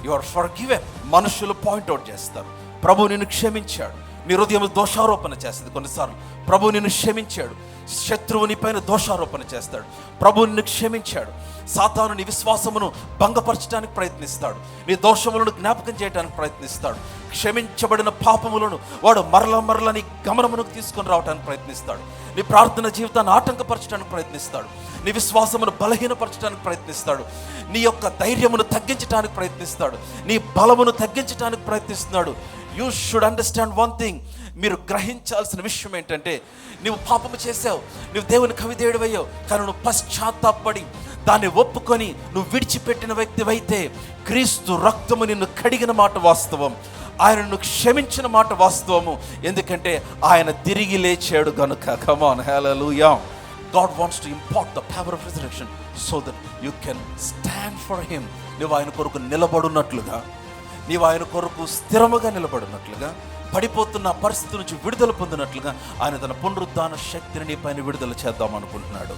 You are forgiven. మనుషులు point out చేస్తారు, ప్రభు నిన్ను క్షమించాడు. నీ హృదయం దోషారోపణ చేస్తుంది. కొన్నిసార్లు ప్రభు నిన్ను క్షమించాడు. శత్రువు నీ పైన దోషారోపణ చేస్తాడు. ప్రభు నిన్ను క్షమించాడు. సాతాను నీ విశ్వాసమును భంగపరచడానికి ప్రయత్నిస్తాడు, నీ దోషములను జ్ఞాపకం చేయడానికి ప్రయత్నిస్తాడు. క్షమించబడిన పాపములను వాడు మరల నీ గమనమునకు తీసుకొని రావడానికి ప్రయత్నిస్తాడు. నీ ప్రార్థన జీవితాన్ని ఆటంకపరచడానికి ప్రయత్నిస్తాడు. నీ విశ్వాసమును బలహీనపరచడానికి ప్రయత్నిస్తాడు. నీ యొక్క ధైర్యమును తగ్గించడానికి ప్రయత్నిస్తాడు. నీ బలమును తగ్గించడానికి ప్రయత్నిస్తున్నాడు. You should understand one thing. మీరు గ్రహించాల్సిన విషయం ఏంటంటే, నువ్వు పాపము చేసావు, నువ్వు దేవునికి అవిధేయుడవయ్యావు, కానీ నువ్వు పశ్చాత్తాపడి దాన్ని ఒప్పుకొని నువ్వు విడిచిపెట్టిన వ్యక్తివైతే క్రీస్తు రక్తము నిన్ను కడిగిన మాట వాస్తవం, ఆయనను క్షమించిన మాట వాస్తవము. ఎందుకంటే ఆయన తిరిగి లేచాడు గనుక. Come on, hallelujah. God wants to impart the power of resurrection so that you can stand for him. నువ్వు ఆయన కొరకు నిలబడున్నట్లుగా, నీవు ఆయన కొరకు స్థిరముగా నిలబడినట్లుగా, పడిపోతున్న పరిస్థితి నుంచి విడుదల పొందినట్లుగా ఆయన తన పునరుద్ధాన శక్తిని నీ పైన విడుదల చేద్దాం అనుకుంటున్నాడు.